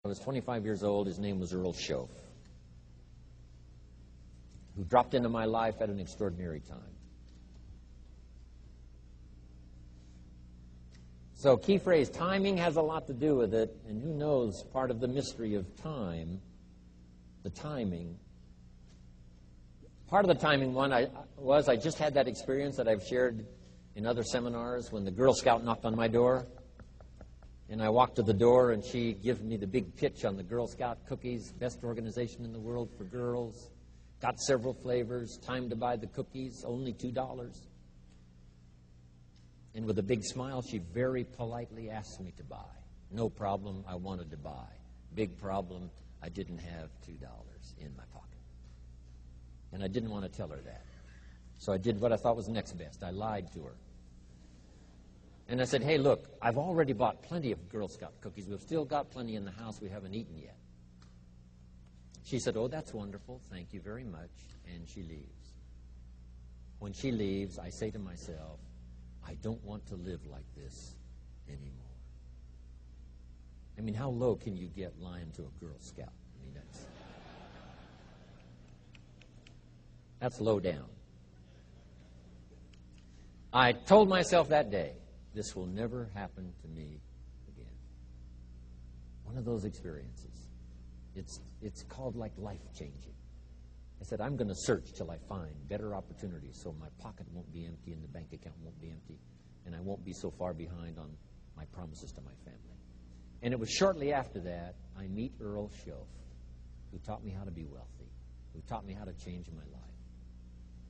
I was 25 years old. His name was Earl Schoaf, who dropped into my life at an extraordinary time. So key phrase, timing has a lot to do with it, and who knows, part of the mystery of time, the timing. Part of the timing one I just had that experience that I've shared in other seminars when the Girl Scout knocked on my door. And I walked to the door, and she gave me the big pitch on the Girl Scout cookies, best organization in the world for girls. Got several flavors, time to buy the cookies, only $2. And with a big smile, she very politely asked me to buy. No problem, I wanted to buy. Big problem, I didn't have $2 in my pocket. And I didn't want to tell her that. So I did what I thought was next best. I lied to her. And I said, hey, look, I've already bought plenty of Girl Scout cookies. We've still got plenty in the house we haven't eaten yet. She said, oh, that's wonderful. Thank you very much. And she leaves. When she leaves, I say to myself, I don't want to live like this anymore. I mean, how low can you get lying to a Girl Scout? I mean, that's low down. I told myself that day, this will never happen to me again. One of those experiences. It's called like life-changing. I said, I'm going to search till I find better opportunities so my pocket won't be empty and the bank account won't be empty, and I won't be so far behind on my promises to my family. And it was shortly after that I meet Earl Schoaf, who taught me how to be wealthy, who taught me how to change my life.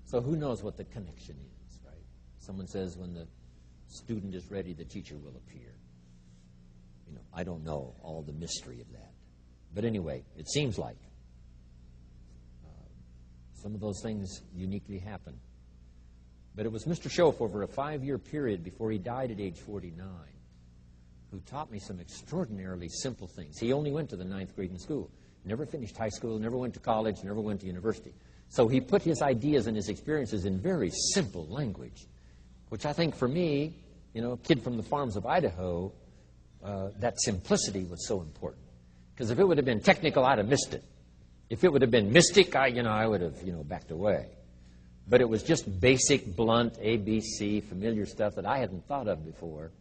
So who knows what the connection is, right? Someone says when the student is ready, the teacher will appear. You know, I don't know all the mystery of that. But anyway, it seems like some of those things uniquely happen. But it was Mr. Schoaf over a 5-year period before he died at age 49 who taught me some extraordinarily simple things. He only went to the 9th grade in school. Never finished high school, never went to college, never went to university. So he put his ideas and his experiences in very simple language, which I think for me, you know, a kid from the farms of Idaho, that simplicity was so important. Because if it would have been technical, I'd have missed it. If it would have been mystic, I would have, backed away. But it was just basic, blunt, ABC, familiar stuff that I hadn't thought of before.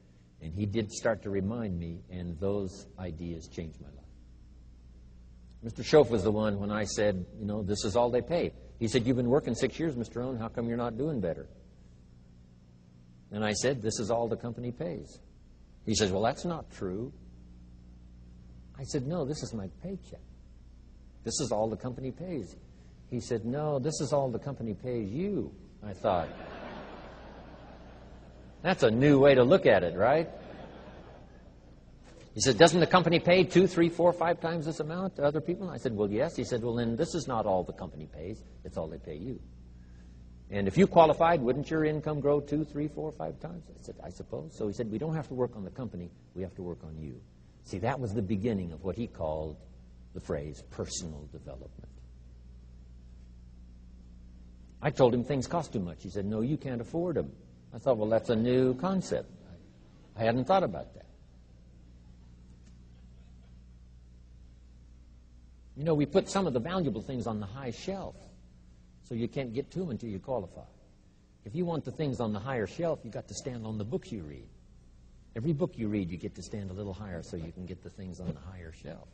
And he did start to remind me, and those ideas changed my life. Mr. Schoaf was the one when I said, this is all they pay. He said, you've been working 6 years, Mr. Owen, how come you're not doing better? And I said, this is all the company pays. He says, well, that's not true. I said, no, this is my paycheck. This is all the company pays. He said, no, this is all the company pays you. I thought, that's a new way to look at it, right? He said, doesn't the company pay 2, 3, 4, 5 times this amount to other people? I said, well, yes. He said, well, then this is not all the company pays. It's all they pay you. And if you qualified, wouldn't your income grow 2, 3, 4, 5 times? I said, I suppose. So he said, we don't have to work on the company. We have to work on you. See, that was the beginning of what he called the phrase personal development. I told him things cost too much. He said, no, you can't afford them. I thought, well, that's a new concept. I hadn't thought about that. We put some of the valuable things on the high shelf, so you can't get to them until you qualify. If you want the things on the higher shelf, you've got to stand on the books you read. Every book you read, you get to stand a little higher so you can get the things on the higher shelf.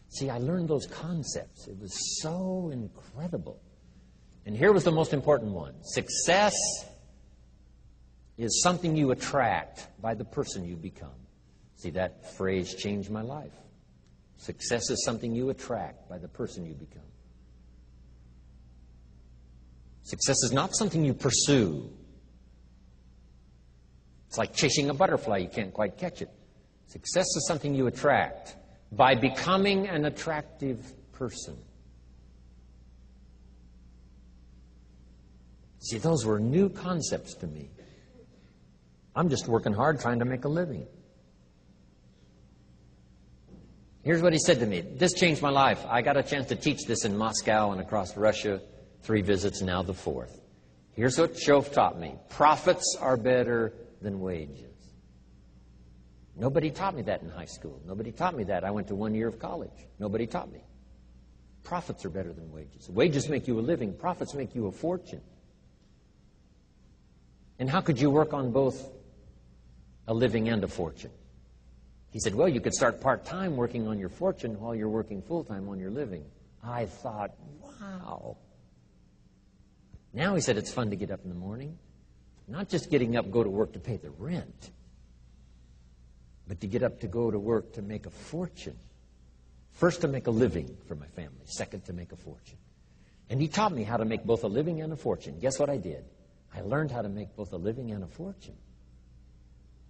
See, I learned those concepts. It was so incredible. And here was the most important one. Success is something you attract by the person you become. See, that phrase changed my life. Success is something you attract by the person you become. Success is not something you pursue. It's like chasing a butterfly. You can't quite catch it. Success is something you attract by becoming an attractive person. See, those were new concepts to me. I'm just working hard trying to make a living. Here's what he said to me. This changed my life. I got a chance to teach this in Moscow and across Russia. 3 visits, now the 4th. Here's what Schoaf taught me. Profits are better than wages. Nobody taught me that in high school. Nobody taught me that. I went to 1 year of college. Nobody taught me. Profits are better than wages. Wages make you a living. Profits make you a fortune. And how could you work on both a living and a fortune? He said, well, you could start part-time working on your fortune while you're working full-time on your living. I thought, wow. Now, he said, it's fun to get up in the morning. Not just getting up, go to work to pay the rent, but to get up to go to work to make a fortune. First, to make a living for my family. Second, to make a fortune. And he taught me how to make both a living and a fortune. Guess what I did? I learned how to make both a living and a fortune.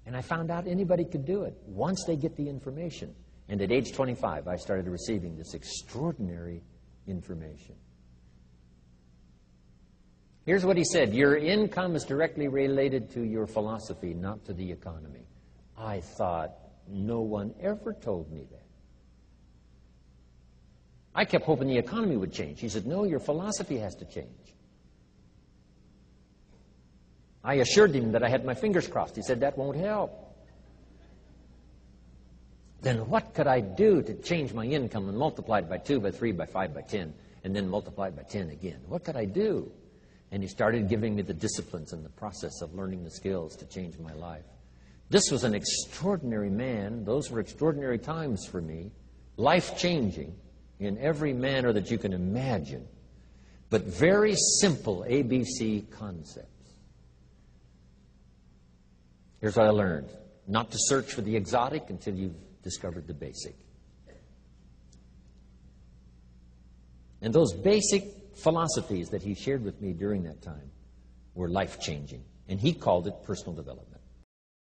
And I found out anybody could do it once they get the information. And at age 25, I started receiving this extraordinary information. Here's what he said. Your income is directly related to your philosophy, not to the economy. I thought, no one ever told me that. I kept hoping the economy would change. He said, no, your philosophy has to change. I assured him that I had my fingers crossed. He said, that won't help. Then what could I do to change my income and multiply it by 2, by 3, by 5, by 10, and then multiply it by 10 again? What could I do? And he started giving me the disciplines and the process of learning the skills to change my life. This was an extraordinary man. Those were extraordinary times for me. Life-changing in every manner that you can imagine. But very simple ABC concepts. Here's what I learned. Not to search for the exotic until you've discovered the basic. And those basic philosophies that he shared with me during that time were life-changing. And he called it personal development.